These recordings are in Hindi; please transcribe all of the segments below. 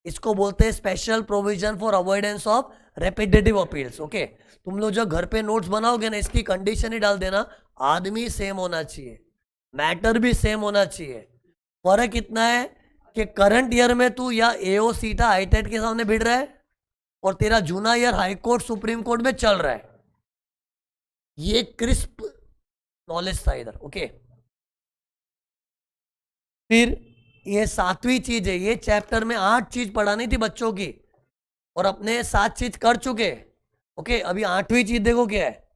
इसको बोलते हैं special provision for avoidance of repetitive appeals. Okay, तुम लोग जो घर पे नोट्स बनाओगे ना, इसकी कंडीशन ही डाल देना, आदमी सेम होना चाहिए, मैटर भी सेम होना चाहिए। फर्क इतना है कि करंट ईयर में तू या एओ सीटा हाईटेट के सामने भिड़ रहा है और तेरा जूना year high court supreme court में चल रहा है। ये क्रिस्प नॉलेज था इधर। ओके, फिर ये 7वीं चीज है, ये चैप्टर में 8 चीज पढ़ानी थी बच्चों की और अपने 7 चीज कर चुके। ओके, अभी 8वीं चीज देखो क्या है,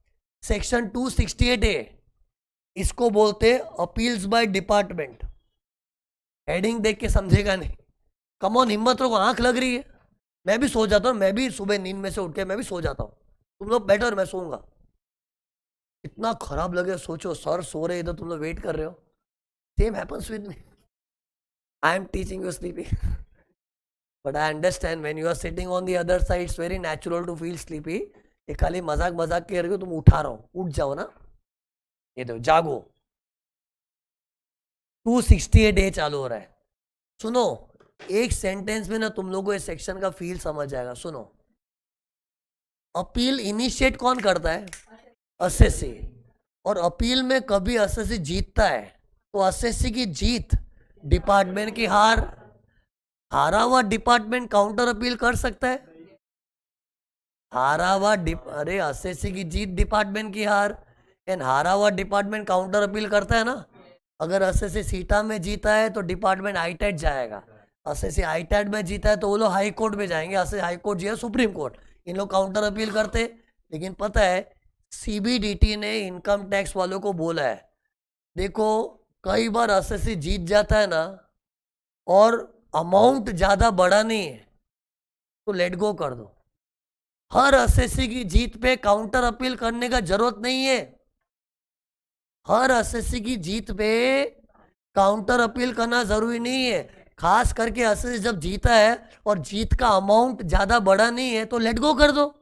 सेक्शन 268A, इसको बोलते अपील्स बाय डिपार्टमेंट। हेडिंग देख के समझेगा नहीं, कम ऑन, हिम्मत रखो, आंख लग रही है। मैं भी सो जाता हूँ, मैं भी सुबह नींद में से उठ के मैं भी सो जाता हूँ। तुम लोग बैठो और मैं सोऊंगा। इतना खराब लगे, सोचो सर सो रहे इधर, तुम लोग वेट कर रहे हो। Same happens with me, I am teaching you sleepy but I understand when you are sitting on the other side it's very natural to feel sleepy. ये खाली मजाक मजाक के रहे हो, तुम उठा रहो, उठ जाओ ना, ये दो जागो। 268A चालू हो रहा है। सुनो, एक सेंटेंस में ना तुम लोगों को इस सेक्शन का फील समझ जाएगा। सुनो, अपील इनिशिएट कौन करता है? असेसी। और अपील में कभी असेसी जीतता है तो असेसी की जीत डिपार्टमेंट की हार। हारा हुआ डिपार्टमेंट काउंटर अपील कर सकता है? हारा हुआ अरे असेसी की जीत डिपार्टमेंट की हार, एंड हारा हुआ डिपार्टमेंट काउंटर अपील करता है ना। अगर असेसी सीटा में जीता है तो डिपार्टमेंट आईटेट जाएगा, असेसी आईटेट में जीता है तो वो लोग हाई कोर्ट में जाएंगे, असेसी हाई कोर्ट जो है सुप्रीम कोर्ट, इन लोग काउंटर अपील करते। लेकिन पता है सीबीडीटी ने इनकम टैक्स वालों को बोला है, देखो कई बार असेसी जीत जाता है ना और अमाउंट ज्यादा बड़ा नहीं है तो लेट गो कर दो। हर असेसी की जीत पे काउंटर अपील करने का जरूरत नहीं है। हर असेसी की जीत पे काउंटर अपील करना जरूरी नहीं है। खास करके असेसी जब जीता है और जीत का अमाउंट ज्यादा बड़ा नहीं है तो लेट गो कर दो।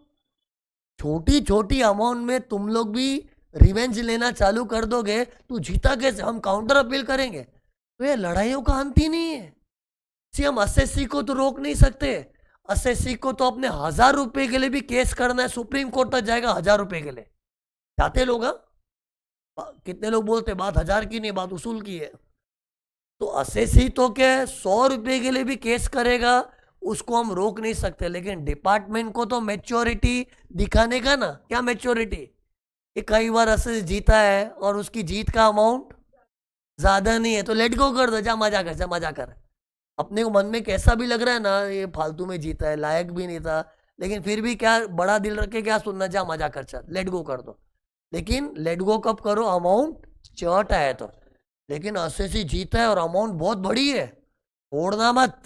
छोटी छोटी अमाउंट में तुम लोग भी रिवेंज लेना चालू कर दोगे तो जीता कैसे? हम काउंटर अपील करेंगे तो ये लड़ाइयों का अंत ही नहीं है। सी हम असेसी को तो रोक नहीं सकते, असेसी को तो अपने 1000 रुपए के लिए भी केस करना है, सुप्रीम कोर्ट तक जाएगा 1000 रुपए के लिए। चाहते लोग? कितने लोग बोलते बात 1000 की नहीं, बात उसूल की है। तो असेसी तो क्या 100 रुपए के लिए भी केस करेगा, उसको हम रोक नहीं सकते। लेकिन डिपार्टमेंट को तो मैच्योरिटी दिखाने का ना। क्या मैच्योरिटी? कि कई बार असेसी जीता है और उसकी जीत का अमाउंट ज्यादा नहीं है तो लेट गो कर दो, जा मजा कर, जा मजा कर। अपने को मन में कैसा भी लग रहा है ना, ये फालतू में जीता है, लायक भी नहीं था, लेकिन फिर भी क्या बड़ा दिल रख के क्या सुनना, जा मजा कर, चल लेट गो कर दो। लेकिन लेट गो कब करो? अमाउंट छोटा है तो। लेकिन असेसी जीता है और अमाउंट बहुत बड़ी है, छोड़ना मत,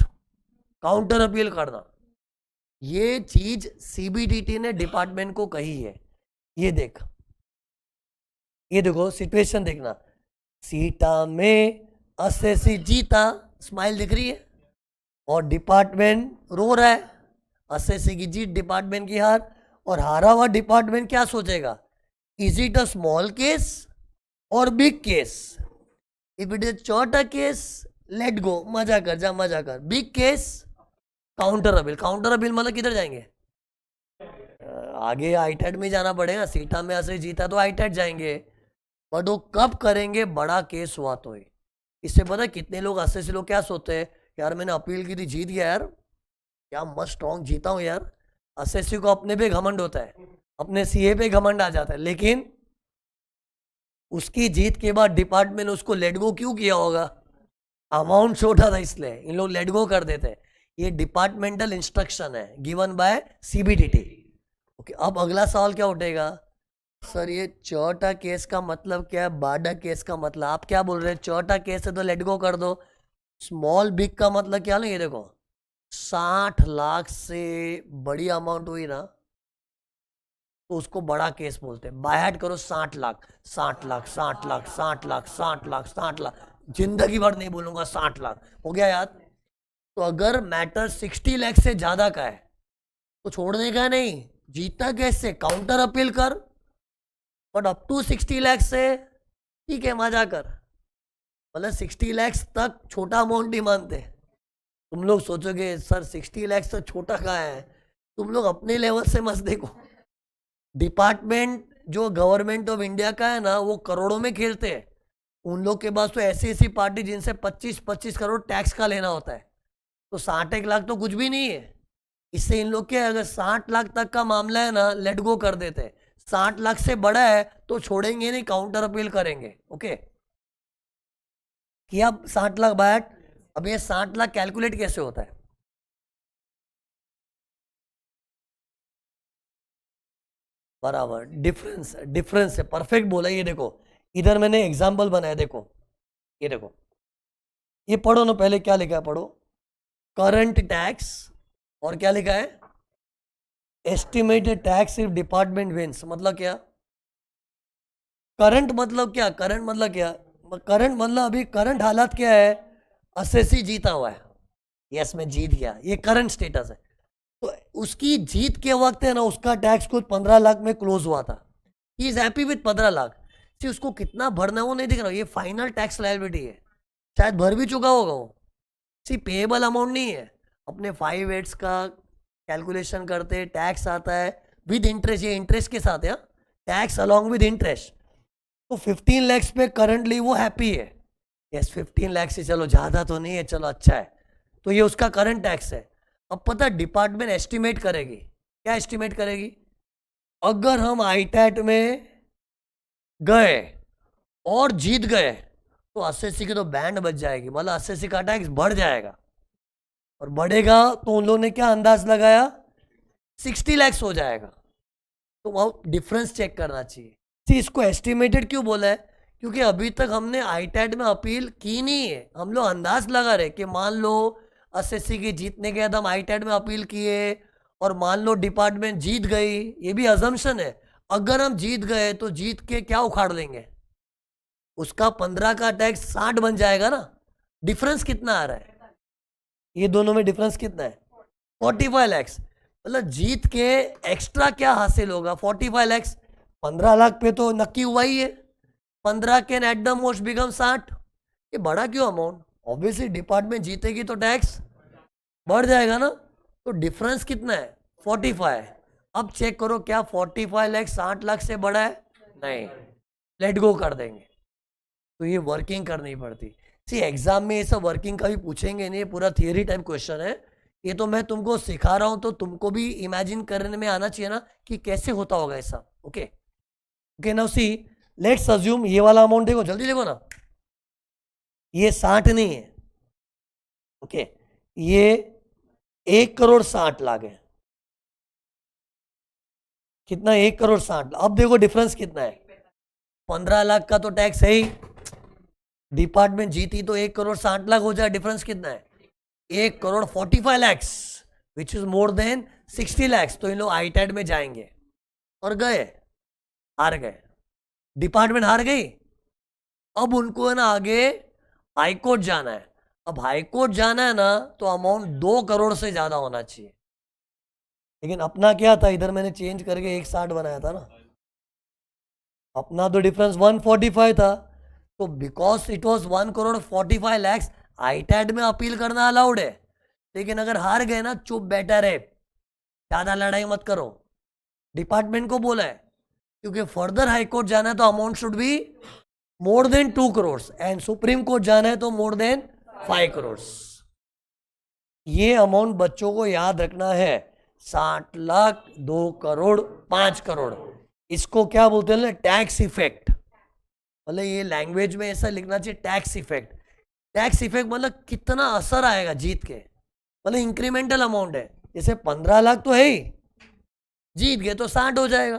काउंटर अपील करना। ये चीज सीबीडीटी ने डिपार्टमेंट को कही है। ये देख, ये देखो सिचुएशन देखना, सीटा में असेसी जीता, स्माइल दिख रही है, और डिपार्टमेंट रो रहा है। असेसी की जीत डिपार्टमेंट की हार, और हारा हुआ डिपार्टमेंट क्या सोचेगा? Is it a small case और big case? If it is छोटा केस लेट गो, मजा कर, जा मजा कर। Big case counter appeal. Counter appeal मतलब किधर जाएंगे? आगे आईटेट में जाना पड़ेगा। सीटा में ऐसे जीता तो आईटेट जाएंगे, बट वो कब करेंगे? बड़ा केस हुआ तो ही। इससे पता है कितने लोग असेसी लोग क्या सोचते हैं, यार मैंने अपील की थी, जीत गया यार, क्या मस्त स्ट्रॉन्ग जीता हूं यार। असेसी को अपने पे घमंड होता है, अपने सीए पे घमंड आ जाता है, लेकिन उसकी जीत के बाद डिपार्टमेंट उसको लेट गो क्यों किया होगा? अमाउंट छोटा था इसलिए इन लोग लेट गो कर देते हैं। ये डिपार्टमेंटल इंस्ट्रक्शन है गिवन बाय सीबीडीटी। ओके, अब अगला सवाल क्या उठेगा, सर ये छोटा केस का मतलब क्या है, बड़ा केस का मतलब? आप क्या बोल रहे हैं? छोटा केस है तो लेट गो कर दो, स्मॉल बिग का मतलब क्या? नहीं, ये देखो 60 लाख से बड़ी अमाउंट हुई ना तो उसको बड़ा केस बोलते हैं। बाय हार्ट करो, 60 लाख, 60 लाख, 60 लाख, 60 लाख, 60 लाख, 60 लाख, जिंदगी भर नहीं बोलूंगा, 60 लाख हो गया याद। तो अगर मैटर 60 लाख से ज्यादा का है तो छोड़ने का नहीं, जीता कैसे? काउंटर अपील कर। बट अप टू 60 लाख से ठीक है, मजा कर, मतलब 60 लाख तक छोटा अमाउंट ही मानते, तुम लोग सोचोगे सर 60 लाख तो छोटा कहाँ है, तुम लोग अपने लेवल से मत देखो। डिपार्टमेंट जो गवर्नमेंट ऑफ इंडिया का है ना, वो करोड़ों में खेलते हैं। उन लोग के पास तो ऐसी ऐसी पार्टी जिनसे 25-25 करोड़ टैक्स का लेना होता है, तो 60 लाख तो कुछ भी नहीं है। इससे इन लोग के अगर 60 लाख तक का मामला है ना, लेट गो कर देते हैं। 60 लाख से बड़ा है तो छोड़ेंगे नहीं, काउंटर अपील करेंगे। ओके, किया 60 लाख बाट। अब ये 60 लाख कैलकुलेट कैसे होता है? बराबर, डिफरेंस डिफरेंस है, परफेक्ट बोला। ये देखो, इधर मैंने एग्जाम्पल बनाया, देखो ये देखो, ये पढ़ो ना, पहले क्या लिखा है पढ़ो। करंट टैक्स, और क्या लिखा है? Estimated tax if department wins. मतलब क्या? करंट मतलब क्या? करंट मतलब क्या? करंट मतलब अभी करंट हालत क्या है? असेसी जीता हुआ है, यस मैं जीत गया, ये करंट स्टेटस है। तो उसकी जीत के वक्त है ना, उसका टैक्स कुछ 15 लाख में क्लोज हुआ था। He is happy with 15 lakh. See उसको कितना भरना है वो नहीं दिख रहा, ये फाइनल टैक्स लायबिलिटी है। शायद भर भी चुका होगा वो। सी पेएबल अमाउंट नहीं है। अपने 5 का कैलकुलेशन करते, टैक्स आता है विद इंटरेस्ट, ये इंटरेस्ट के साथ है, टैक्स अलॉन्ग विद इंटरेस्ट। तो 15 लैक्स पे करंटली वो हैप्पी है। यस 15 लाख से चलो ज़्यादा तो नहीं है, चलो अच्छा है। तो ये उसका करंट टैक्स है। अब पता डिपार्टमेंट एस्टिमेट करेगी, क्या एस्टिमेट करेगी? अगर हम आईटैट में गए और जीत गए तो एसएससी की तो बैंड बच जाएगी, मतलब एसएससी का टैक्स बढ़ जाएगा। और बढ़ेगा तो उन लोगों ने क्या अंदाज लगाया? 60 लैक्स हो जाएगा। तो वो डिफरेंस चेक करना चाहिए। सी इसको एस्टिमेटेड क्यों बोला है? क्योंकि अभी तक हमने आईटैट में अपील की नहीं है। हम लोग अंदाज लगा रहे कि मान लो एसएससी की जीतने के बाद हम आईटैट में अपील किए और मान लो डिपार्टमेंट जीत गई, ये भी अजम्पशन है। अगर हम जीत गए तो जीत के क्या उखाड़ लेंगे? उसका 15 का टैक्स 60 बन जाएगा ना। डिफरेंस कितना आ रहा है? ये दोनों में डिफरेंस कितना है? 45 लैक्स। मतलब जीत के एक्स्ट्रा क्या हासिल होगा? 45 लैक्स। 15 लाख पे तो नक्की हुआ ही है। 15 can at the most become 60। ये बड़ा क्यों अमाउंट? ऑब्वियसली डिपार्टमेंट जीतेगी तो टैक्स बढ़ जाएगा ना। तो डिफरेंस कितना है? 45। अब चेक करो क्या 45 लाख 60 लाख से बड़ा है? नहीं, लेट गो कर देंगे। तो ये वर्किंग करनी पड़ती। सी एग्जाम में ये सब वर्किंग का भी पूछेंगे नहीं, पूरा थियरी टाइप क्वेश्चन है। ये तो मैं तुमको सिखा रहा हूं, तो तुमको भी इमेजिन करने में आना चाहिए ना कि कैसे होता होगा ऐसा। Okay okay, now see let's assume ये वाला अमाउंट देखो, जल्दी देखो ना, ये 60 नहीं है। ओके ये 1 करोड़ 60 लाख है। कितना? 1 करोड़ 60 लाख। अब देखो डिफरेंस कितना है? 15 लाख का तो टैक्स है ही। डिपार्टमेंट जीती तो 1 करोड़ 60 लाख हो जाए। डिफरेंस कितना है? 1 crore 45 lakhs, which is more than 60 lakhs. तो इन लोग आईटैट में जाएंगे और गए, हार गए, डिपार्टमेंट हार गई। अब उनको है ना आगे हाईकोर्ट जाना है। अब हाईकोर्ट जाना है ना, तो अमाउंट 2 करोड़ से ज्यादा होना चाहिए। लेकिन अपना क्या था, इधर मैंने चेंज करके 160 बनाया था ना। अपना तो डिफरेंस 145 था। तो because it was 1 crore 45 lakhs, ITAT में अपील करना अलाउड है। लेकिन अगर हार गए ना, चुप बैठा रहे, ज्यादा लड़ाई मत करो। डिपार्टमेंट को बोला है, क्योंकि फर्दर हाई कोर्ट जाना है तो amount should be more than 2 crore, and supreme court जाना है तो मोर देन 5 करोड़। ये अमाउंट बच्चों को याद रखना है। 60 लाख, 2 करोड़ 5 करोड़, इसको क्या बोलते हैं? Tax effect. मतलब ये लैंग्वेज में ऐसा लिखना चाहिए, टैक्स इफेक्ट। टैक्स इफेक्ट मतलब कितना असर आएगा जीत के, मतलब इंक्रीमेंटल अमाउंट है। जैसे 15 लाख तो है ही, जीत गए तो 60 हो जाएगा।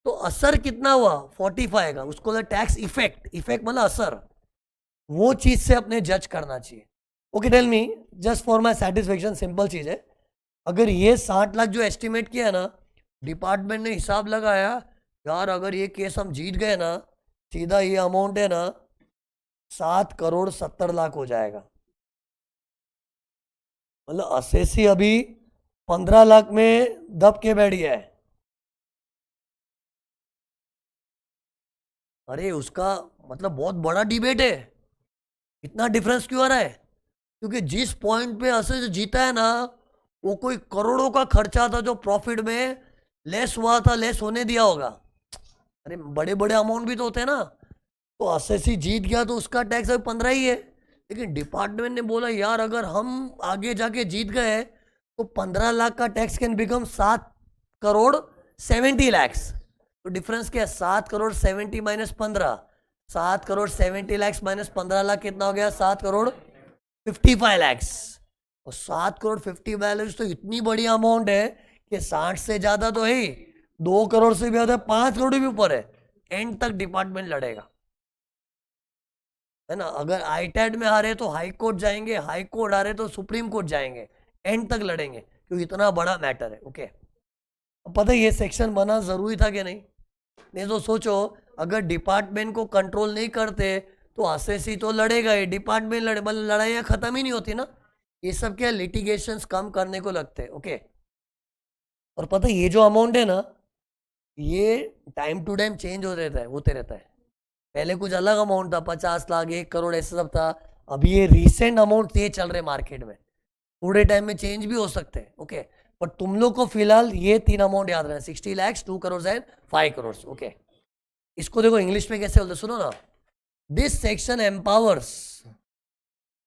तो असर कितना हुआ? 45 का, उसको टैक्स इफेक्ट। इफेक्ट मतलब असर। वो चीज से अपने जज करना चाहिए। Okay tell me, just for my satisfaction, simple चीज है। अगर ये 60 लाख जो एस्टिमेट किया है ना, डिपार्टमेंट ने हिसाब लगाया, यार अगर ये केस हम जीत गए ना, सीधा ये अमाउंट है ना 7 करोड़ 70 लाख हो जाएगा। मतलब असेसी अभी 15 लाख में दब के बैठ गया है। अरे उसका मतलब बहुत बड़ा डिबेट है। इतना डिफरेंस क्यों आ रहा है? क्योंकि जिस पॉइंट पे असर जीता है ना, वो कोई करोड़ों का खर्चा था जो प्रॉफिट में लेस हुआ था, लेस होने दिया होगा। अरे बड़े बड़े अमाउंट भी तो होते हैं ना। तो एसएससी जीत गया तो उसका टैक्स अभी 15 ही है, लेकिन डिपार्टमेंट ने बोला यार अगर हम आगे जाके जीत गए तो 15 लाख का tax can become 7 crore 70 lakh. तो डिफरेंस क्या है? 7 करोड़ 70 माइनस 15, 7 करोड़ 70 लाख माइनस 15 लाख कितना हो गया? 7 करोड़ 55 लाख। और 7 करोड़ 55 लाख तो इतनी बड़ी अमाउंट है कि 60 से ज्यादा तो है ही, 2 करोड़ से भी ज्यादा, 5 करोड़ भी ऊपर है। एंड तक डिपार्टमेंट लड़ेगा, है ना। अगर आईटैट में हारे तो हाई कोर्ट जाएंगे, हाई कोर्ट हारे तो सुप्रीम कोर्ट जाएंगे, एंड तक लड़ेंगे क्योंकि इतना बड़ा मैटर है। ओके, अब पता है ये सेक्शन बना जरूरी था कि नहीं? नहीं तो सोचो अगर डिपार्टमेंट को कंट्रोल नहीं करते तो एसएससी तो लड़ेगा ही, डिपार्टमेंट लड़े, मतलब लड़ाइयाँ खत्म ही नहीं होती ना। ये सब क्या लिटिगेशंस कम करने को लगते हैं। ओके, और पता है ये जो अमाउंट है ना, ये टाइम टू टाइम चेंज होते रहता है। पहले कुछ अलग अमाउंट था, 50 लाख 1 करोड़ ऐसा सब था। अभी ये रिसेंट अमाउंट ये चल रहे मार्केट में, थोड़े टाइम में चेंज भी हो सकते हैं। ओके, पर तुम लोग को फिलहाल ये 3 अमाउंट याद रहे, 60 लाख 2 करोड़ एंड 5 करोड़। ओके, इसको देखो इंग्लिश में कैसे बोलते, सुनो ना। This section empowers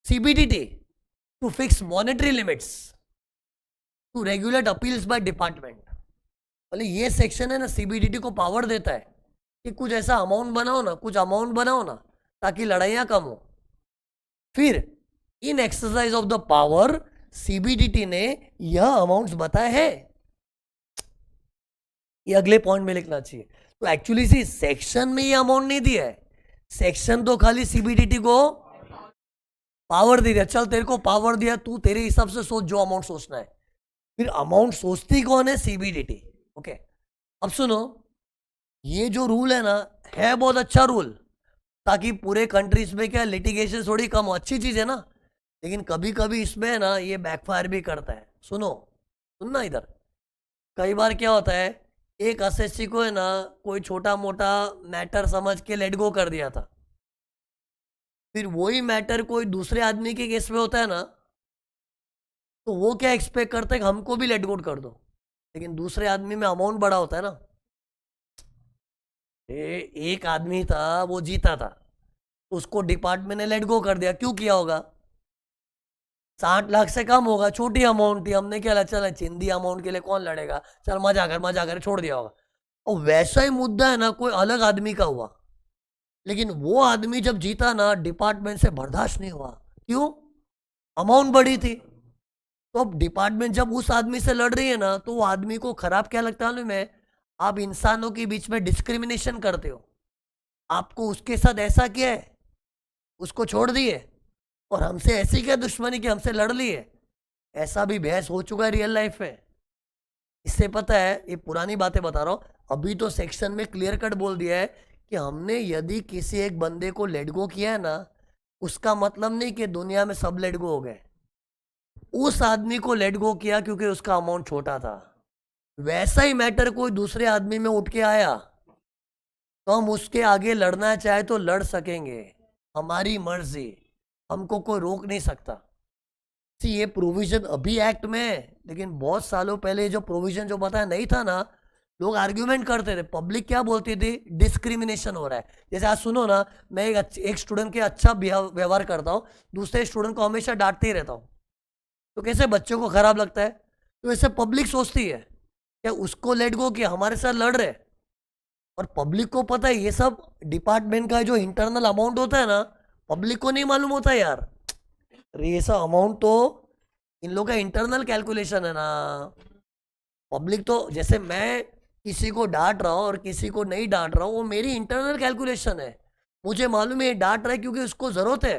CBDT to fix monetary limits to regulate appeals by department. मतलब ये सेक्शन है ना, सीबीडीटी को पावर देता है कि कुछ ऐसा अमाउंट बनाओ ना, कुछ अमाउंट बनाओ ना, ताकि लड़ाइयां कम हो। फिर in exercise of the power CBDT ने यह अमाउंट्स बताए हैं। ये अगले पॉइंट में लिखना चाहिए। तो एक्चुअली सी सेक्शन में ये अमाउंट नहीं दिया है, सेक्शन तो खाली सीबीडीटी को पावर दे दिया, चल तेरे को पावर दिया, तू तेरे हिसाब से सोच जो अमाउंट सोचना है। फिर अमाउंट सोचती कौन है? सीबीडीटी। ओके, अब सुनो, ये जो रूल है ना, है बहुत अच्छा रूल, ताकि पूरे कंट्रीज में क्या लिटिगेशन थोड़ी कम हो, अच्छी चीज है ना। लेकिन कभी कभी इसमें ना ये बैकफायर भी करता है। सुनना इधर, कई बार क्या होता है, एक एसएससी को है ना कोई छोटा मोटा मैटर समझ के लेट गो कर दिया था, फिर वही मैटर कोई दूसरे आदमी के केस में होता है ना, तो वो क्या एक्सपेक्ट करते हैं कि हमको भी लेट गो कर दो, लेकिन दूसरे आदमी में अमाउंट बड़ा होता है ना। एक आदमी था वो जीता था, उसको डिपार्टमेंट ने लेट गो कर दिया। क्यों किया होगा? 60 लाख से कम होगा, छोटी अमाउंट थी, हमने क्या चला चिंदी अमाउंट के लिए कौन लड़ेगा, चल मजा कर छोड़ दिया होगा। और वैसा ही मुद्दा है ना कोई अलग आदमी का हुआ, लेकिन वो आदमी जब जीता ना, डिपार्टमेंट से बर्दाश्त नहीं हुआ। क्यों? अमाउंट बड़ी थी। तो अब डिपार्टमेंट जब उस आदमी से लड़ रही है ना, तो वो आदमी को खराब क्या लगता है में, आप इंसानों के बीच में डिस्क्रिमिनेशन करते हो। आपको उसके साथ ऐसा किया है, उसको छोड़ दिए, और हमसे ऐसी क्या दुश्मनी कि हमसे लड़ लिए। ऐसा भी बहस हो चुका है रियल लाइफ में। इससे पता है, ये पुरानी बातें बता रहा हूं, अभी तो सेक्शन में क्लियर कट बोल दिया है कि हमने यदि किसी एक बंदे को लेट गो किया है ना, उसका मतलब नहीं कि दुनिया में सब लेट गो हो गए। उस आदमी को लेट गो किया क्योंकि उसका अमाउंट छोटा था। वैसा ही मैटर कोई दूसरे आदमी में उठ के आया तो हम उसके आगे लड़ना चाहे तो लड़ सकेंगे, हमारी मर्जी, हमको कोई रोक नहीं सकता। ये प्रोविजन अभी एक्ट में है, लेकिन बहुत सालों पहले जो प्रोविजन जो बताया नहीं था ना, लोग आर्ग्यूमेंट करते थे, पब्लिक क्या बोलती थी, डिस्क्रिमिनेशन हो रहा है। जैसे आज सुनो ना, मैं एक स्टूडेंट के अच्छा व्यवहार करता हूँ, दूसरे स्टूडेंट को हमेशा डांटते ही रहता हूँ, तो कैसे बच्चों को खराब लगता है। तो वैसे पब्लिक सोचती है क्या उसको लेट गो किया, हमारे साथ लड़ रहे, और पब्लिक को पता है ये सब डिपार्टमेंट का जो इंटरनल अमाउंट होता है ना, पब्लिक को नहीं मालूम होता यार। अरे ये सब अमाउंट तो इन लोगों का इंटरनल कैलकुलेशन है ना। पब्लिक तो, जैसे मैं किसी को डांट रहा हूँ और किसी को नहीं डांट रहा हूँ, वो मेरी इंटरनल कैलकुलेशन है। मुझे मालूम है ये डांट रहा है क्योंकि उसको जरूरत है,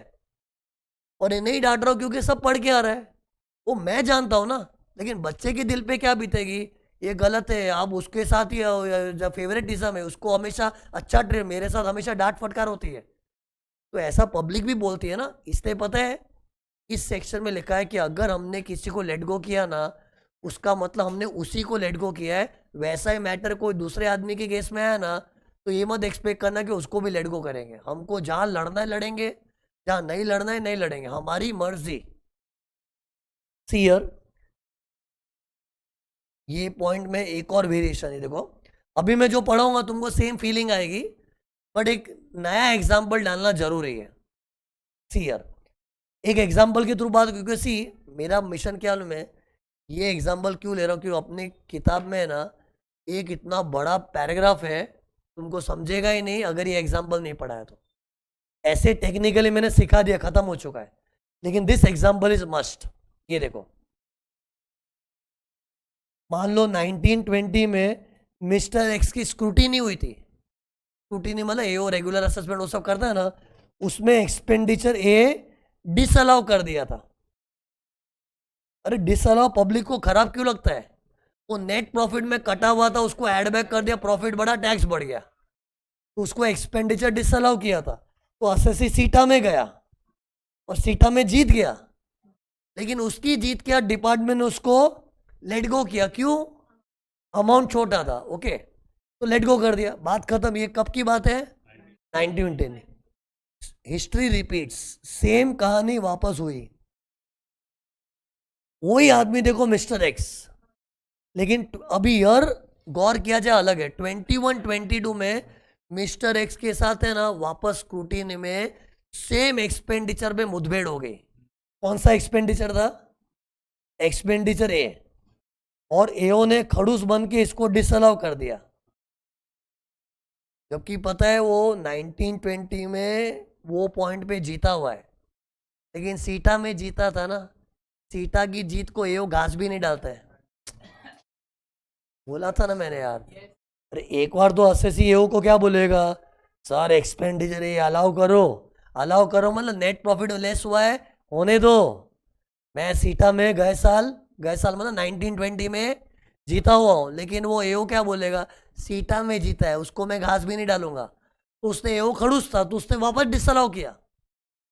और ये नहीं डांट रहा हूँ क्योंकि सब पढ़ के आ रहा है, वो मैं जानता हूँ ना। लेकिन बच्चे के दिल पे क्या बीतेगी, ये गलत है, आप उसके साथ ही जब फेवरेटिज्म है, उसको हमेशा अच्छा ट्रेन, मेरे साथ हमेशा डांट फटकार होती है। तो ऐसा पब्लिक भी बोलती है ना। इसलिए पता है इस सेक्शन में लिखा है कि अगर हमने किसी को लेट गो किया ना, उसका मतलब हमने उसी को लेट गो किया है। वैसा ही मैटर कोई दूसरे आदमी के केस में आया ना, तो ये मत एक्सपेक्ट करना कि उसको भी लेट गो करेंगे। हमको जहाँ लड़ना है लड़ेंगे, जहाँ नहीं लड़ना है नहीं लड़ेंगे, हमारी मर्जी। सी हियर, ये पॉइंट में एक और वेरिएशन है। देखो अभी मैं जो पढ़ाऊंगा तुमको सेम फीलिंग आएगी, बट एक नया एग्जाम्पल डालना जरूरी है। सी हियर, एक एग्जाम्पल के थ्रू बात, क्योंकि सी मेरा मिशन क्या में ये एग्जाम्पल क्यों ले रहा हूँ, क्योंकि अपनी किताब में है ना एक इतना बड़ा पैराग्राफ है, तुमको समझेगा ही नहीं अगर ये एग्जाम्पल नहीं पढ़ा है तो। ऐसे टेक्निकली मैंने सिखा दिया, खत्म हो चुका है, लेकिन दिस एग्जाम्पल इज मस्ट। ये देखो, मान लो 1920 में मिस्टर एक्स की स्क्रूटीनी हुई थी। स्क्रूटीनी मतलब एओ रेगुलर असेसमेंट वो सब करता है ना, उसमें एक्सपेंडिचर ए डिसअलाउ कर दिया था। अरे डिसअलाउ पब्लिक को खराब क्यों लगता है? वो नेट प्रॉफिट में कटा हुआ था, उसको ऐड बैक कर दिया, प्रॉफिट बढ़ा, टैक्स बढ़ गया, तो उसको एक्सपेंडिचर डिसअलाउ किया था। तो असेसी सीटा में गया और सीटा में जीत गया, लेकिन उसकी जीत के बाद डिपार्टमेंट ने उसको लेट गो किया। क्यों? अमाउंट छोटा था। ओके, तो लेट गो कर दिया, बात खत्म। ये कब की बात है? 1910। हिस्ट्री रिपीट्स, सेम कहानी वापस हुई। वही आदमी देखो मिस्टर एक्स, लेकिन अभी ईयर गौर किया जाए अलग है। 21-22 में मिस्टर एक्स के साथ है ना वापस स्क्रूटीनी में सेम एक्सपेंडिचर में मुठभेड़ हो गई। कौन सा एक्सपेंडिचर था? एक्सपेंडिचर ए, और एओ ने खड़ूस बन के इसको डिसअलाउ कर दिया, जबकि पता है वो 1920 में वो पॉइंट पे जीता हुआ है, लेकिन सीटा में जीता था ना। सीटा की जीत को एओ घास भी नहीं डालता है। बोला था ना मैंने यार। अरे एक बार तो असेसी एओ को क्या बोलेगा, सर एक्सपेंडिचर ये अलाउ करो। अलाउ करो मतलब नेट प्रॉफिट लेस हुआ है, होने दो। मैं सीटा में गए साल मतलब 1920 में जीता हुआ हूँ, लेकिन वो एओ क्या बोलेगा, सीटा में जीता है, उसको मैं घास भी नहीं डालूंगा। तो उसने एओ खड़ूस था, तो उसने वापस डिसअलाउ किया,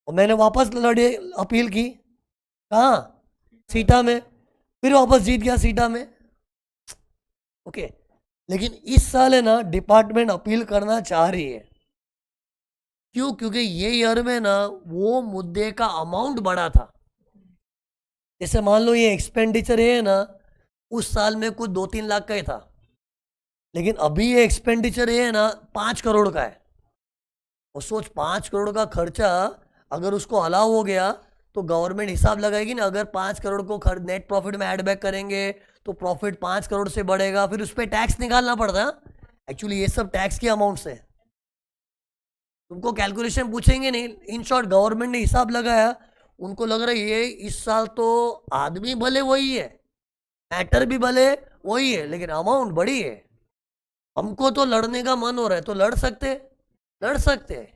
और मैंने वापस लड़े, अपील की। कहाँ? सीटा में। फिर वापस जीत गया सीटा में। ओके, लेकिन इस साल है ना डिपार्टमेंट अपील करना चाह रही है। क्यों? क्योंकि ये ईयर में ना वो मुद्दे का अमाउंट बढ़ा था। जैसे मान लो ये एक्सपेंडिचर है ना, उस साल में कुछ 2-3 लाख का ही था, लेकिन अभी ये एक्सपेंडिचर है ना 5 करोड़ का है। और सोच 5 करोड़ का खर्चा अगर उसको अलाउ हो गया तो गवर्नमेंट हिसाब लगाएगी ना, अगर 5 करोड़ को नेट प्रॉफिट में ऐड बैक करेंगे तो प्रॉफिट 5 करोड़ से बढ़ेगा, फिर उस पर टैक्स निकालना पड़ता है। एक्चुअली ये सब टैक्स के अमाउंट्स है, तुमको कैलकुलेशन पूछेंगे नहीं। इन शॉर्ट गवर्नमेंट ने हिसाब लगाया, उनको लग रहा है ये इस साल तो आदमी भले वही है, मैटर भी भले वही है, लेकिन अमाउंट बड़ी है। हमको तो लड़ने का मन हो रहा है, तो लड़ सकते।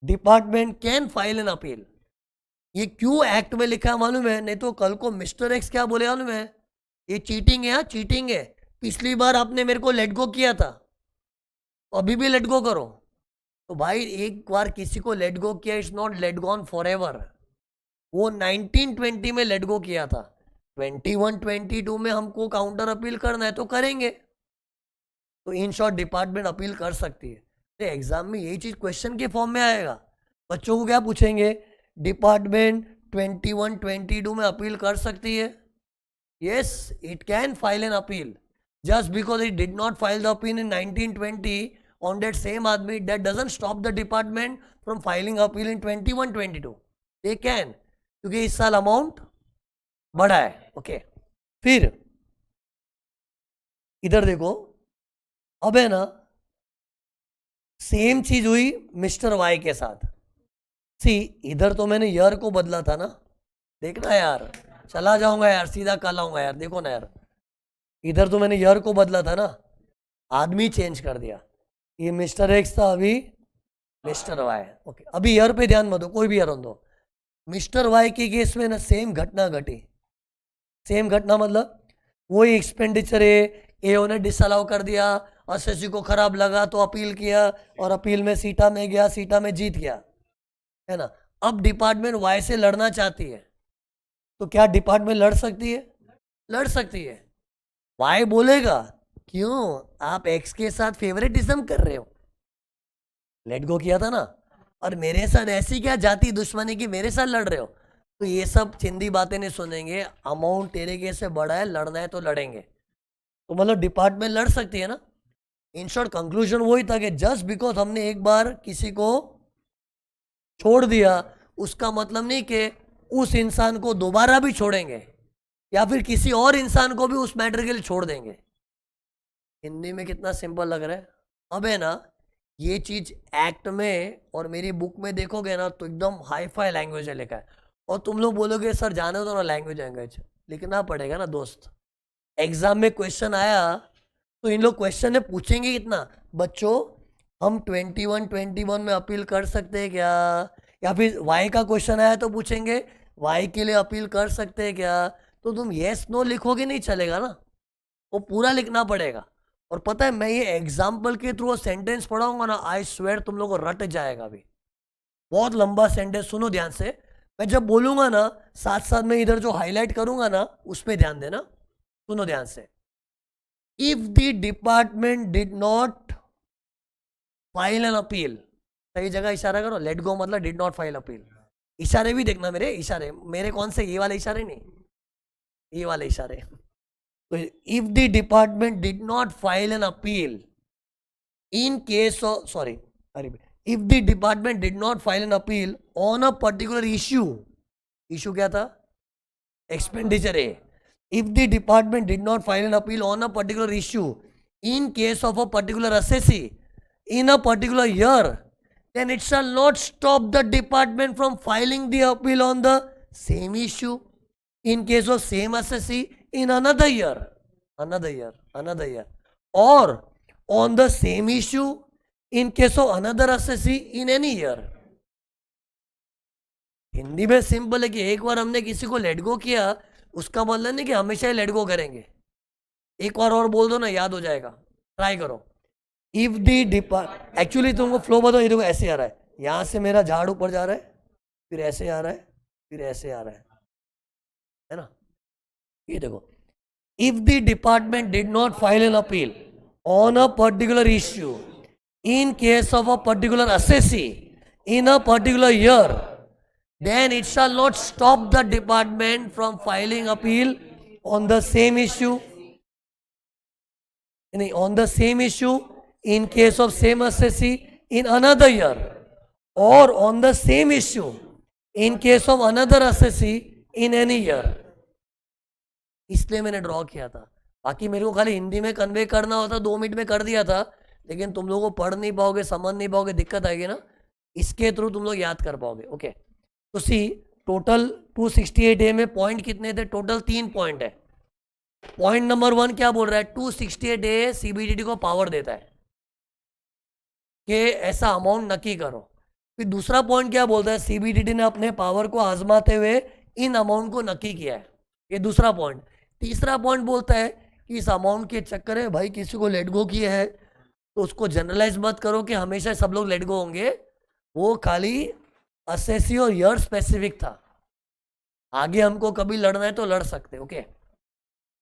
Department can file an appeal. ये क्यों एक्ट में लिखा है मालूम है? नहीं तो कल को मिस्टर एक्स क्या बोले मालूम है, ये चीटिंग है, चीटिंग है, पिछली बार आपने मेरे को लेट गो किया था, अभी भी लेट गो करो। तो भाई एक बार किसी को लेट गो किया, it's not let gone for ever. वो 1920 में लेट गो किया था, 21-22 में हमको काउंटर अपील करना है तो करेंगे। तो इन शॉर्ट डिपार्टमेंट अपील कर सकती है। तो एग्जाम में यही चीज क्वेश्चन के फॉर्म में आएगा। बच्चों को क्या पूछेंगे, डिपार्टमेंट 21-22 में अपील कर सकती है? Yes, it can file an appeal. Just because it did not file the appeal in 1920 on that same आदमी, that doesn't stop the department from filing appeal in 21-22. they can, क्योंकि इस साल अमाउंट बढ़ा है। ओके, फिर इधर देखो, अब है ना सेम चीज हुई मिस्टर वाई के साथ। सी इधर तो मैंने ईयर को बदला था ना, देखना यार, चला जाऊंगा यार, सीधा कल आऊंगा यार, देखो ना यार, इधर तो मैंने ईयर को बदला था ना, आदमी चेंज कर दिया। ये मिस्टर एक्स था, अभी मिस्टर वाई। ओके, अभी ईयर पे ध्यान मत दो, कोई भी ईयर दो। मिस्टर वाई के केस में ना सेम घटना घटी। सेम घटना मतलब वही एक्सपेंडिचर है, एओ ने डिसअलाउ कर दिया, एसएससी को खराब लगा तो अपील किया, और अपील में सीटा में गया, सीटा में जीत गया, है ना। अब डिपार्टमेंट वाई से लड़ना चाहती है, तो क्या डिपार्टमेंट लड़ सकती है? लड़ सकती है। वाई बोलेगा क्यों आप एक्स के साथ फेवरेटिज्म कर रहे हो, लेट गो किया था ना, और मेरे साथ ऐसी क्या जाति दुश्मनी की मेरे साथ लड़ रहे हो? तो ये सब चिंदी बातें नहीं सुनेंगे। अमाउंट तेरे केस से बड़ा है, लड़ना है तो लड़ेंगे। तो मतलब डिपार्टमेंट लड़ सकती है ना। इन शॉर्ट कंक्लूजन वही था कि जस्ट बिकॉज हमने एक बार किसी को छोड़ दिया उसका मतलब नहीं कि उस इंसान को दोबारा भी छोड़ेंगे या फिर किसी और इंसान को भी उस मैटर के लिए छोड़ देंगे। हिंदी में कितना सिंपल लग रहा है। अब है ना, ये चीज एक्ट में और मेरी बुक में देखोगे ना तो एकदम हाई फाई लैंग्वेज है लिखा है। और तुम लोग बोलोगे सर जाने दो ना, लैंग्वेज लिखना पड़ेगा ना दोस्त। एग्जाम में क्वेश्चन आया तो इन लोग क्वेश्चन में पूछेंगे कितना, बच्चों हम 21 में अपील कर सकते हैं क्या, या फिर वाई का क्वेश्चन आया तो पूछेंगे वाई के लिए अपील कर सकते हैं क्या। तो तुम येस नो लिखोगे नहीं चलेगा ना, वो पूरा लिखना पड़ेगा। और पता है मैं ये एग्जाम्पल के थ्रू सेंटेंस पढ़ाऊंगा ना, आई स्वेयर तुम लोगों को रट जाएगा भी। बहुत लंबा सेंटेंस, सुनो ध्यान से। मैं जब बोलूंगा ना साथ साथ में इधर जो हाईलाइट करूंगा ना उस पर ध्यान देना, सुनो ध्यान से। If the department did not file an appeal, सही जगह इशारा करो, लेट गो मतलब डिड नॉट फाइल अपील। इशारे भी देखना, मेरे इशारे, मेरे कौन से, ये वाले इशारे नहीं, ये वाले इशारे। तो if the department did not file an appeal in case of, sorry, अरे, if the department did not file an appeal on a particular issue क्या था, expenditure है। if the department did not file an appeal on a particular issue in case of a particular assessee in a particular year, then it shall not stop the department from filing the appeal on the same issue in case of same assessee in another year, or on the same issue in case of another assessee in any year। Hindi में सिंपल है कि एक बार हमने किसी को लेट गो किया उसका मतलब नहीं कि हमेशा ही लेट गो करेंगे। एक बार और बोल दो ना, याद हो जाएगा, ट्राई करो। इफ दी डिपार्ट, एक्चुअली तुमको फ्लो बताओ, ये देखो ऐसे आ रहा है, यहां से मेरा झाड़ ऊपर जा रहा है, फिर ऐसे आ रहा है, फिर ऐसे आ रहा है ना। ये देखो, if the department did not file an appeal on a particular issue in case of a particular assessee in a particular year, then it shall not stop the department from filing appeal on the same issue in case of same assessee in another year, or on the same issue in case of another assessee in any year। इसलिए मैंने ड्रॉ किया था, बाकी मेरे को खाली हिंदी में कन्वे करना होता 2 मिनट में कर दिया था, लेकिन तुम लोगों को पढ़ नहीं पाओगे, समझ नहीं पाओगे, दिक्कत आएगी ना। इसके थ्रू तुम लोग याद कर पाओगे। ओके, तो सी टोटल 268A में पॉइंट कितने थे, टोटल 3 पॉइंट है। पॉइंट नंबर 1 क्या बोल रहा है, 268A सीबीडीटी को पावर देता है कि ऐसा अमाउंट नक्की करो। फिर दूसरा पॉइंट क्या बोलता है, सीबीडीटी ने अपने पावर को आजमाते हुए इन अमाउंट को नक्की किया है, ये दूसरा पॉइंट। तीसरा पॉइंट बोलता है कि इस अमाउंट के चक्कर में भाई किसी को लेट गो किया है तो उसको जनरलाइज मत करो कि हमेशा सब लोग लेट गो होंगे, वो खाली असेसी और ईयर स्पेसिफिक था। आगे हमको कभी लड़ना है तो लड़ सकते। ओके।